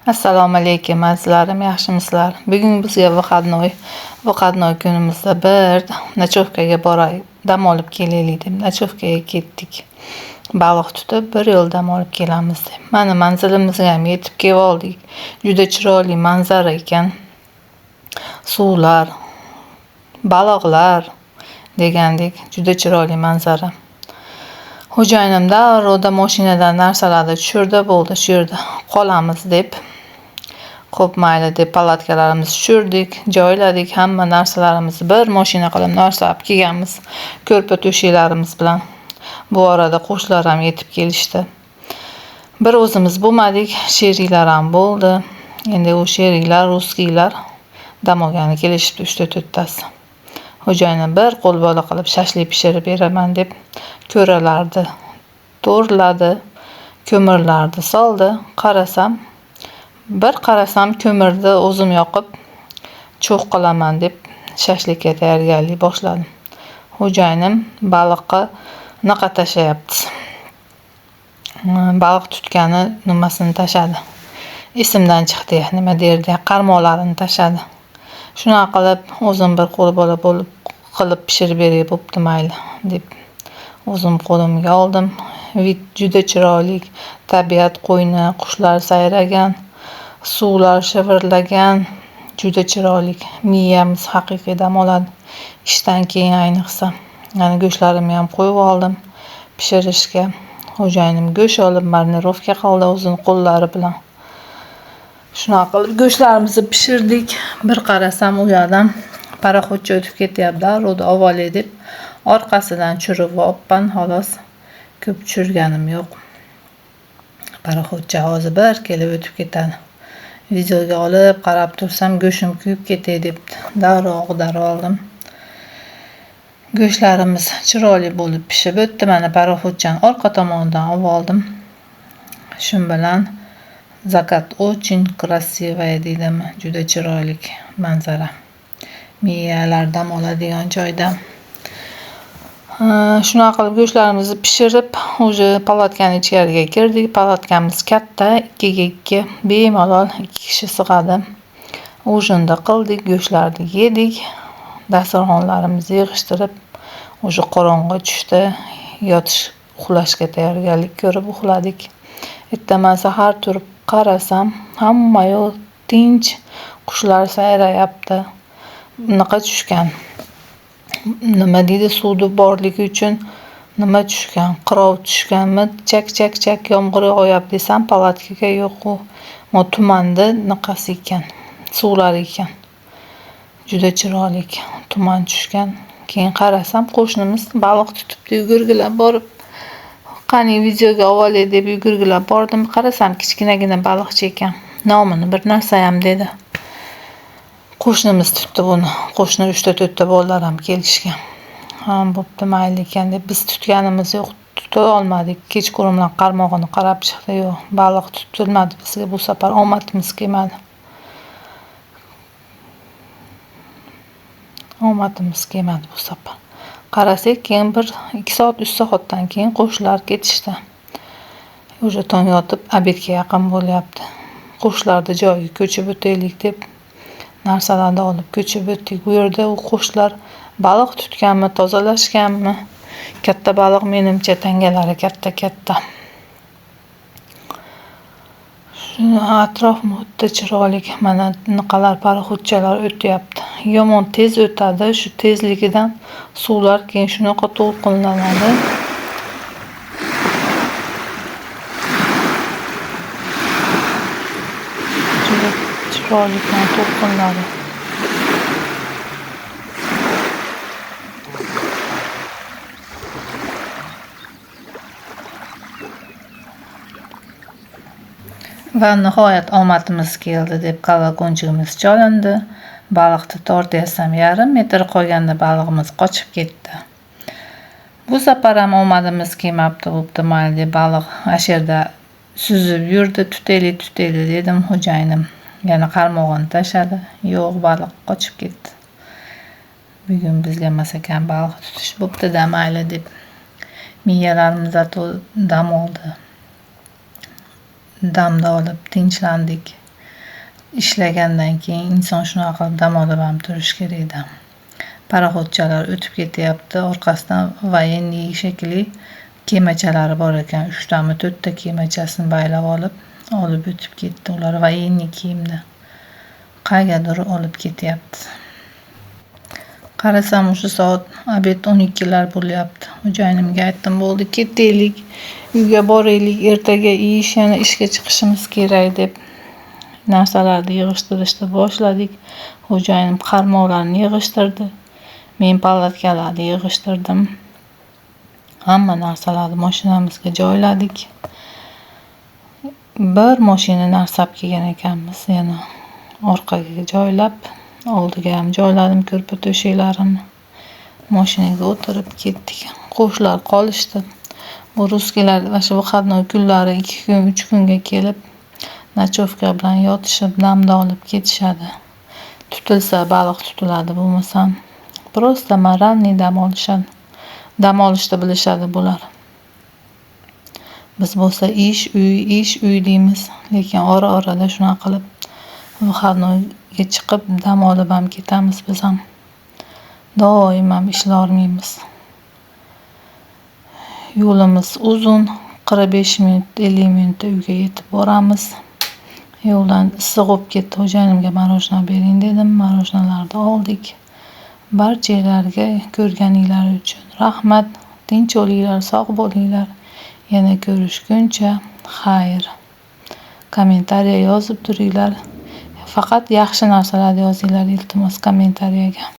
Assalomu alaykum azizlarim, yaxshimisizlar? Bugun bizga Vyhadnoy kunimizda bir nochovkaga boraylik, dam olib kelaylik deb nochovkaga ketdik. Baliq tutib, bir yo'l dam olib kelamiz deb. Mana manzilimizga ham yetib kelib oldik. Juda chiroyli manzara ekan. Suvlar, baliqlar degandek, juda chiroyli manzara. Xo'jayinim darrov mashinadan narsalarni tushirdi, bo'ldi, shu yerda qolamiz deb. Xo'p, mayli deb palatkalarimizni tushirdik, joyladik, hamma narsalarimizni bir mashina qilib narsalab kelganmiz, ko'rpa to'shaklarimiz bilan. Bu orada qo'shnilar ham yetib kelishdi. Bir o'zimiz bo'lmadik, sheriklar ham bo'ldi. Endi u sheriklar, ruskiylar dam olgani kelishibdi 3-4tasi. Xo'jayinim bir qo'l bola qilib shashlik pishirib beraman deb ko'ralardi, to'rladi, ko'mirlarni soldi. Qarasam ko'mirni o'zim yoqib, cho'q qilaman deb shashlikka tayyorgarlik boshladim. Xo'jayinim baliqqa naqa tashlayapti. Baliq tutgani nimasini tashadi. Esimdan chiqdi, nima derdi, qarmoqlarini tashadi. Shunaqa qilib, o'zim bir qo'l bola bo'lib qilib pishirib beray, bo'pti mayli deb o'zim qo'limga oldim. Juda chiroyli tabiat qo'yni, qushlar sayragan, suvlar shivirlagan, juda chiroyli. Miyamiz haqiqiy dam oladi. Ishdan keyin ayniqsa. Yani go'shtlarimni ham qo'yib oldim pishirishga. Xo'jayinim go'sht olib marirovka qildi o'zini qo'llari bilan. Shunaqa qilib go'shtlarimizni pishirdik. Bir qarasam u yerdan paraxodchi o'tib ketyapti, darrov avvalay deb orqasidan tushirib olibman, xolos. Ko'p tushirganim yo'q. Paraxodchi hozir bir kelib o'tib ketadi. Videoga olib qarab tursam go'shtim kuyib ketay deb darrov ag'darib oldim. Go'shtlarimiz chiroyli bo'lib pishib o'tdi. Mana paraxodchani orqa tomonidan olib oldim. Shun bilan zakat очень красивая deydimi, juda chiroyli manzara. Miyalar dam oladigan joyda. Shunaqa qilib go'shtlarimizni pishirib, o'sha palatkaning ichkariga kirdik. Palatkamiz katta, 2 ga 2, bemalol 2 kishi sig'adi. Ujinda qildik, go'shtlarni yedik. Dasturxonlarimizni yig'ishtirib, o'sha qorong'i tushdi, yotish, uxlashga tayyorgarlik ko'rib uxladik. Ertaman sahar turib qarasam, hamma yo'q tinch, qushlar sayrayapti. Bunaqa tushgan. Nima deydi, suvda borligi uchun nima tushgan? Qirov tushganmi? Chak yomg'ir yog'yapti desam, palatkaga yo'q u. Tumanda naqasi ekan, suvlar ekan. Juda chiroyli, tuman tushgan. Keyin qarasam, qo'shnimiz baliq tutibdi, yugurgilab borib, qani videoga olay deb yugurgilab bordim. Qarasam, kichkinagina baliqcha ekan. Nomini bir narsa ham dedi. Qo'shnimiz tutdi buni. Qo'shni 3-4ta bolalar ham kelishgan. Bo'pti mayli ekan deb biz tutganimiz yo'q, tuta olmadik. Kechqurundan qarmog'ini qarab chiqdi, yo'q, baliq tutilmadi bizga bu safar, omadimiz kelmadi. Omadimiz kelmadi bu safar. Qarasak, keyin 1-2 soat, 3 soatdan keyin qo'shnilar ketishdi. O'sha tong yotib, obedga yaqin bo'lyapti. Qo'shnilarni joyiga ko'chib o'taylik deb narsalarni olib ko'chib o'tdik. Bu yerda u qo'shnilar baliq tutganmi, tozalashganmi? Katta baliq, menimcha tangalari katta. Shuni atrof o'ta chiroyli. Mana niqalar paraxodchalar o'tyapti. Yomon tez o'tadi, shu tezligidan suvlar keyin shunaqa to'lqinlanadi. Juda chiroyli to'lqinlari. Va nihoyat omadimiz keldi deb kalagonchigimiz cholindi. Baliqni tortyapsam, yarim metr qolganda balig'imiz qochib ketdi. Bu safar ham omadimiz kelmabdi, bo'pti mayli deb baliq asherda suzib yurdi, tutaylik dedim. Xo'jayinim yana qarmog'ini tashadi. Yo'q, baliq qochib ketdi. Bugun bizga masakan baliq tutish bo'pti, mayli deb miyalarimiz dam oldi. Damda olib tinchlandik. ishlagandan keyin inson shunaqa qilib dam olib ham turishi kerak-da. Paraxodchalar o'tib ketyapti, orqasidan военный shekilli kemachalari bor ekan. 3 tami 4 ta kemachasini baylab olib o'tib ketdi. Ular военный kiyimda. Qaygadir olib ketyapti. Qarasam o'sha soat obed 12lar bo'lyapti. Xo'jayinimga aytdim, bo'ldi, ketaylik, uyga boraylik, ertaga yana ishga chiqishimiz kerak deb narsalarni yig'ishtirishni boshladik. Xo'jayinim qarmoqlarni yig'ishtirdi. Men palatkalarni yig'ishtirdim. Hamma narsalarni mashinamizga joyladik. Bir mashina narsab kelgan ekanmiz, yana orqaga joylab, oldiga ham joyladim ko'rpa to'shaklarimni. Mashinaga o'tirib ketdik. Qo'shlar qolishdi. Bu ruskilar o'sha выходной kunlari 2 kun, 3 kunga kelib nochovka bilan yotishib, namda olib ketishadi. Tutilsa baliq tutiladi, bo'lmasam просто moralniy dam olishadi. Dam olishni bilishadi bular. Biz bo'lsa ish uy deymiz, lekin ora-orada shunaqa qilib выходнойga chiqib dam olib ham ketamiz biz ham. Doim ham ishlayolmaymiz. Yo'limiz uzun, 45 minut, 50 minutda uyga yetib boramiz. Yo'ldan issiq bo'lib ketdi. Xo'jayinimga marojna bering dedim. Marojnalarni oldik. Barchalarga ko'rganinglar uchun rahmat. Tinch bo'linglar, sog' bo'linglar. Yana ko'rishguncha xayr. Kommentariya yozib turinglar. Faqat yaxshi narsalarni yozinglar, iltimos, kommentariyaga.